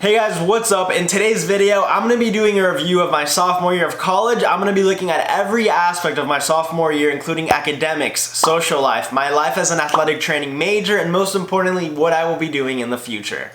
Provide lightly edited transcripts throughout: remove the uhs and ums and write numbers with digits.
Hey guys, what's up? In today's video, I'm going to be doing a review of my sophomore year of college. I'm going to be looking at every aspect of my sophomore year, including academics, social life, my life as an athletic training major, and most importantly, what I will be doing in the future.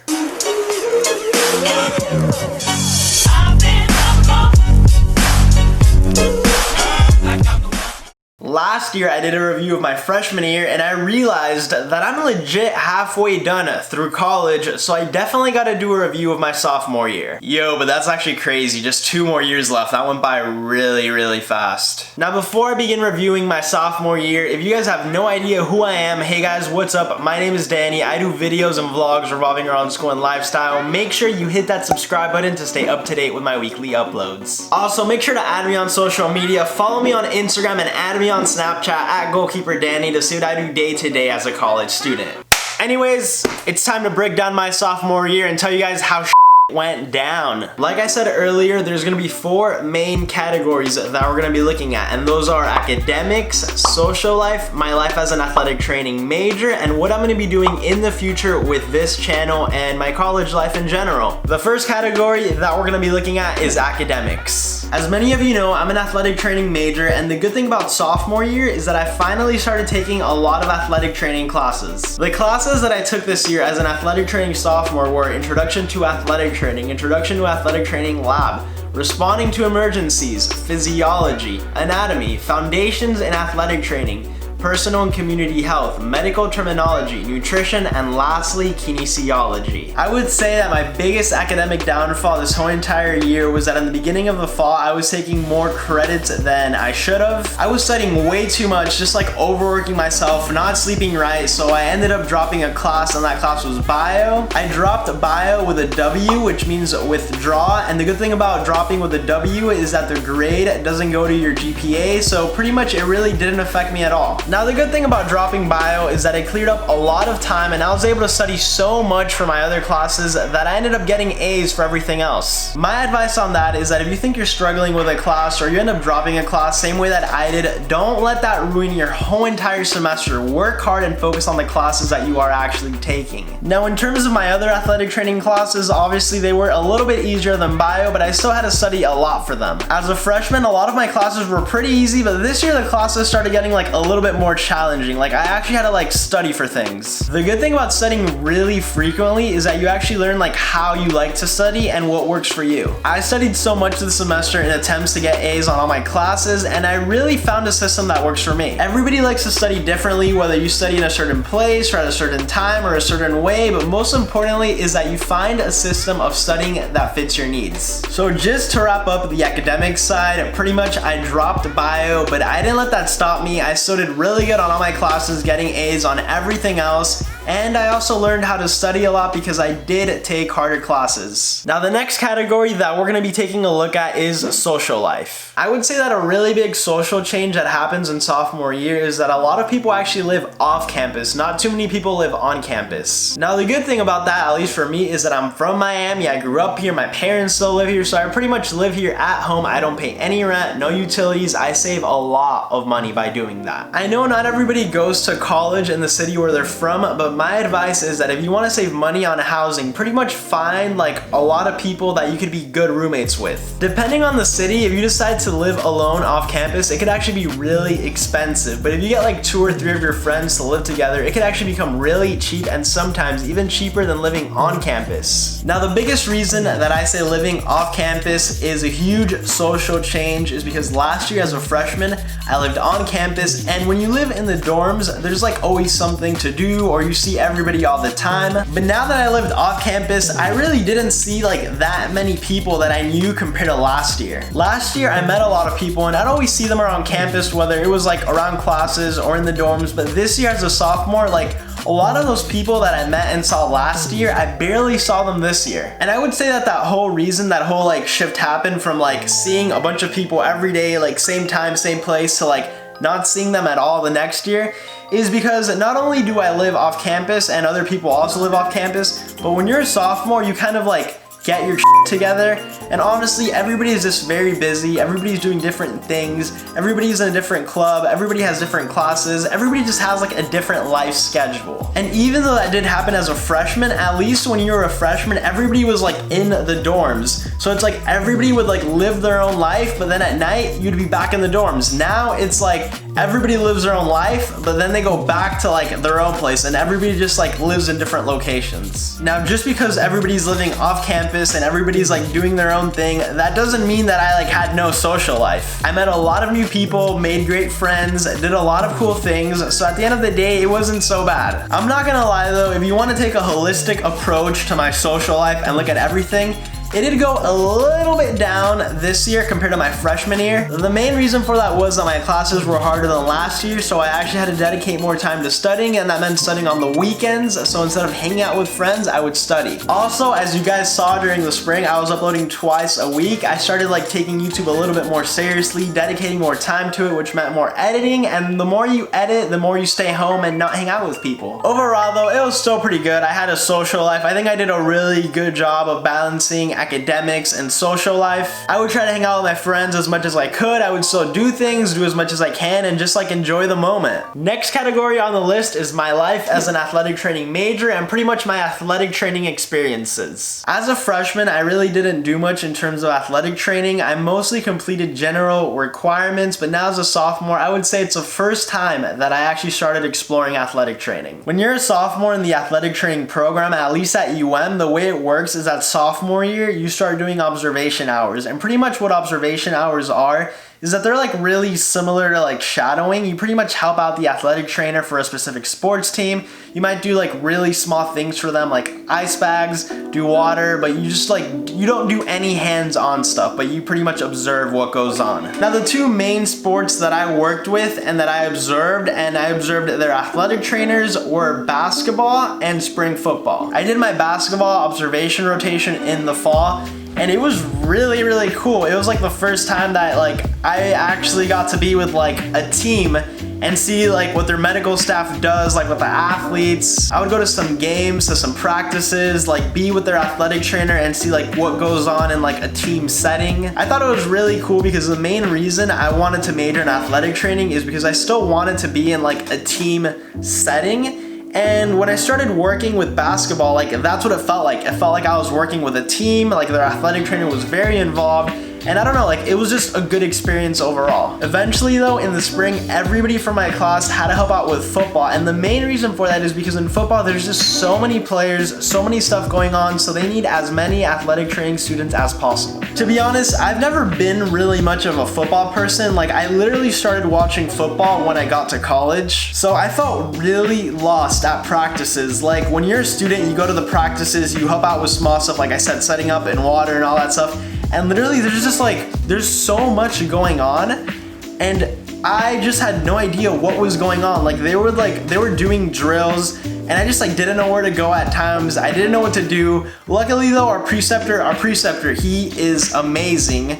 Last year, I did a review of my freshman year and I realized that I'm legit halfway done through college, so I definitely got to do a review of my sophomore year. Yo, but that's actually crazy. Just 2 more years left. That went by really fast. Now, before I begin reviewing my sophomore year, if you guys have no idea who I am, hey guys, what's up? My name is Danny. I do videos and vlogs revolving around school and lifestyle. Make sure you hit that subscribe button to stay up to date with my weekly uploads. Also, make sure to add me on social media. Follow me on Instagram and add me on Snapchat at Goalkeeper Danny to see what I do day to day as a college student. Anyways, it's time to break down my sophomore year and tell you guys how went down. Like I said earlier, there's gonna be 4 main categories that we're gonna be looking at, and those are academics, social life, my life as an athletic training major, and what I'm gonna be doing in the future with this channel and my college life in general. The first category that we're gonna be looking at is academics. As many of you know, I'm an athletic training major, and the good thing about sophomore year is that I finally started taking a lot of athletic training classes. The classes that I took this year as an athletic training sophomore were Introduction to Athletic Training, Introduction to Athletic Training Lab, Responding to Emergencies, Physiology, Anatomy, Foundations in Athletic Training, Personal and Community Health, Medical Terminology, Nutrition, and lastly, Kinesiology. I would say that my biggest academic downfall this whole entire year was that in the beginning of the fall, I was taking more credits than I should have. I was studying way too much, just like overworking myself, not sleeping right, so I ended up dropping a class, and that class was bio. I dropped bio with a W, which means withdraw, and the good thing about dropping with a W is that the grade doesn't go to your GPA, so pretty much it really didn't affect me at all. Now, the good thing about dropping bio is that it cleared up a lot of time and I was able to study so much for my other classes that I ended up getting A's for everything else. My advice on that is that if you think you're struggling with a class or you end up dropping a class same way that I did, don't let that ruin your whole entire semester. Work hard and focus on the classes that you are actually taking. Now, in terms of my other athletic training classes, obviously they were a little bit easier than bio, but I still had to study a lot for them. As a freshman, a lot of my classes were pretty easy, but this year the classes started getting like a little bit more challenging. Like, I actually had to like study for things. The good thing about studying really frequently is that you actually learn like how you like to study and what works for you. I studied so much this semester in attempts to get A's on all my classes, and I really found a system that works for me. Everybody likes to study differently, whether you study in a certain place or at a certain time or a certain way, but most importantly is that you find a system of studying that fits your needs. So just to wrap up the academic side, pretty much I dropped bio, but I didn't let that stop me. I still did really good on all my classes, getting A's on everything else, and I also learned how to study a lot because I did take harder classes. Now, the next category that we're going to be taking a look at is social life. I would say that a really big social change that happens in sophomore year is that a lot of people actually live off campus. Not too many people live on campus. Now, the good thing about that, at least for me, is that I'm from Miami. I grew up here. My parents still live here, so I pretty much live here at home. I don't pay any rent, no utilities. I save a lot of money by doing that. I know not everybody goes to college in the city where they're from, but my advice is that if you want to save money on housing, pretty much find like a lot of people that you could be good roommates with. Depending on the city, if you decide to live alone off campus, it could actually be really expensive, but if you get like 2 or 3 of your friends to live together, it could actually become really cheap and sometimes even cheaper than living on campus. Now, the biggest reason that I say living off campus is a huge social change is because last year as a freshman, I lived on campus, and when you live in the dorms, there's like always something to do or you see everybody all the time. But now that I lived off campus, I really didn't see like that many people that I knew compared to last year. Last year, I met a lot of people and I'd always see them around campus, whether it was like around classes or in the dorms. But this year as a sophomore, like a lot of those people that I met and saw last year, I barely saw them this year. And I would say that that whole reason, that whole like shift happened from like seeing a bunch of people every day, like same time, same place, to like not seeing them at all the next year, is because not only do I live off campus and other people also live off campus, but when you're a sophomore, you kind of like get your together. And honestly, everybody is just very busy. Everybody's doing different things. Everybody's in a different club. Everybody has different classes. Everybody just has like a different life schedule. And even though that did happen as a freshman, at least when you were a freshman, everybody was like in the dorms. So it's like everybody would like live their own life, but then at night you'd be back in the dorms. Now it's like everybody lives their own life, but then they go back to like their own place, and everybody just like lives in different locations. Now, just because everybody's living off campus and everybody's like doing their own thing, that doesn't mean that I like had no social life. I met a lot of new people, made great friends, did a lot of cool things, so at the end of the day, it wasn't so bad. I'm not gonna lie though, if you want to take a holistic approach to my social life and look at everything, it did go a little bit down this year compared to my freshman year. The main reason for that was that my classes were harder than last year, so I actually had to dedicate more time to studying, and that meant studying on the weekends. So instead of hanging out with friends, I would study. Also, as you guys saw during the spring, I was uploading twice a week. I started like taking YouTube a little bit more seriously, dedicating more time to it, which meant more editing, and the more you edit, the more you stay home and not hang out with people. Overall though, it was still pretty good. I had a social life. I think I did a really good job of balancing academics and social life. I would try to hang out with my friends as much as I could. I would still do things, do as much as I can, and just like enjoy the moment. Next category on the list is my life as an athletic training major and pretty much my athletic training experiences. As a freshman, I really didn't do much in terms of athletic training. I mostly completed general requirements, but now as a sophomore, I would say it's the first time that I actually started exploring athletic training. When you're a sophomore in the athletic training program, at least at UM, the way it works is that sophomore year, you start doing observation hours. And pretty much what observation hours are is that they're like really similar to like shadowing. You pretty much help out the athletic trainer for a specific sports team. You might do like really small things for them, like ice bags, do water, but you just like, you don't do any hands-on stuff, but you pretty much observe what goes on. Now, the two main sports that I worked with and that I observed their athletic trainers were basketball and spring football. I did my basketball observation rotation in the fall, and it was really, really cool. It was like the first time that like I actually got to be with like a team and see like what their medical staff does, like with the athletes. I would go to some games, to some practices, like be with their athletic trainer and see like what goes on in like a team setting. I thought it was really cool because the main reason I wanted to major in athletic training is because I still wanted to be in like a team setting. And when I started working with basketball, like that's what it felt like. It felt like I was working with a team, like their athletic trainer was very involved. And I don't know, like it was just a good experience overall. Eventually though, in the spring, everybody from my class had to help out with football. And the main reason for that is because in football, there's just so many players, so many stuff going on. So they need as many athletic training students as possible. To be honest, I've never been really much of a football person. Like I literally started watching football when I got to college. So I felt really lost at practices. Like when you're a student, you go to the practices, you help out with small stuff, like I said, setting up in water and all that stuff. And literally there's just like, there's so much going on, and I just had no idea what was going on. Like they were doing drills, and I just like didn't know where to go at times. I didn't know what to do. Luckily though, our preceptor, he is amazing.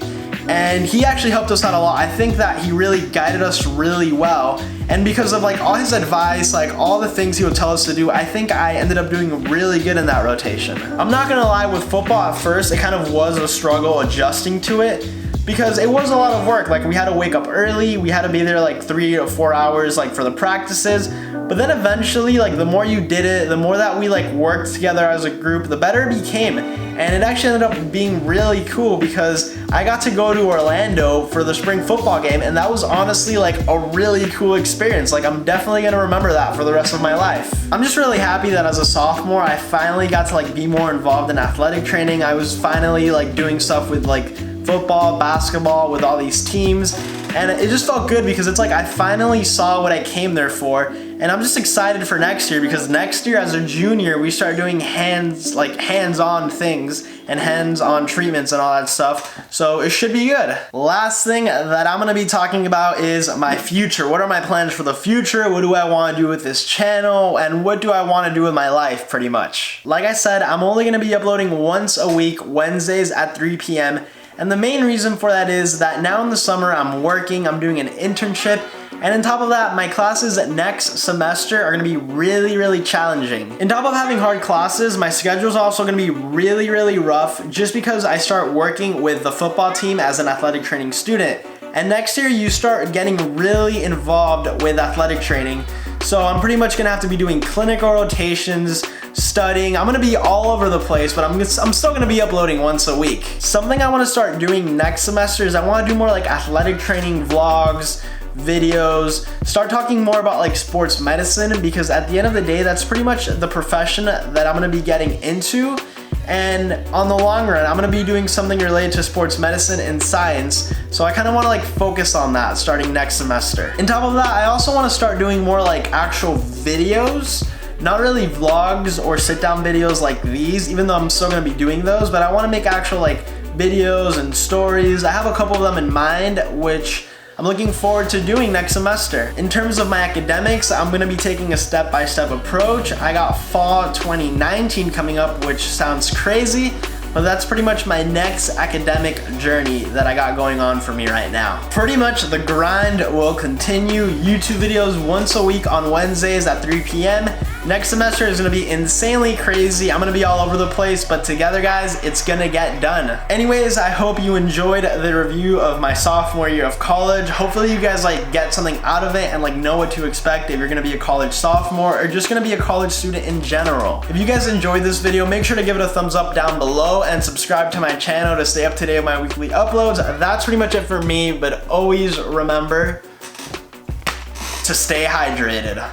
And he actually helped us out a lot. I think that he really guided us really well. And because of like all his advice, like all the things he would tell us to do, I think I ended up doing really good in that rotation. I'm not gonna lie, with football at first, it kind of was a struggle adjusting to it because it was a lot of work. Like we had to wake up early, we had to be there like 3 to 4 hours like for the practices. But then eventually, like the more you did it, the more that we like worked together as a group, the better it became. And it actually ended up being really cool because I got to go to Orlando for the spring football game, and that was honestly like a really cool experience. Like I'm definitely gonna remember that for the rest of my life. I'm just really happy that as a sophomore, I finally got to like be more involved in athletic training. I was finally like doing stuff with like football, basketball, with all these teams. And it just felt good because it's like I finally saw what I came there for. And I'm just excited for next year because next year as a junior, we start doing hands-on things and hands-on treatments and all that stuff. So it should be good. Last thing that I'm gonna be talking about is my future. What are my plans for the future? What do I wanna do with this channel? And what do I wanna do with my life, pretty much? Like I said, I'm only gonna be uploading once a week, Wednesdays at 3 p.m. And the main reason for that is that now in the summer I'm working, I'm doing an internship, And on top of that, my classes next semester are gonna be really challenging. On top of having hard classes, my schedule is also gonna be really rough just because I start working with the football team as an athletic training student. And next year you start getting really involved with athletic training. So I'm pretty much gonna have to be doing clinical rotations, studying. I'm gonna be all over the place, but I'm still gonna be uploading once a week. Something I wanna start doing next semester is I wanna do more like athletic training vlogs, videos, start talking more about like sports medicine, because at the end of the day, that's pretty much the profession that I'm gonna be getting into. And on the long run, I'm gonna be doing something related to sports medicine and science. So I kind of want to like focus on that starting next semester. On top of that, I also want to start doing more like actual videos, not really vlogs or sit down videos like these, even though I'm still gonna be doing those, but I want to make actual like videos and stories. I have a couple of them in mind, which I'm looking forward to doing next semester. In terms of my academics, I'm gonna be taking a step-by-step approach. I got fall 2019 coming up, which sounds crazy, but that's pretty much my next academic journey that I got going on for me right now. Pretty much the grind will continue. YouTube videos once a week on Wednesdays at 3 p.m. Next semester is gonna be insanely crazy. I'm gonna be all over the place, but together, guys, it's gonna get done. Anyways, I hope you enjoyed the review of my sophomore year of college. Hopefully you guys like get something out of it and like know what to expect if you're gonna be a college sophomore or just gonna be a college student in general. If you guys enjoyed this video, make sure to give it a thumbs up down below and subscribe to my channel to stay up to date with my weekly uploads. That's pretty much it for me, but always remember to stay hydrated.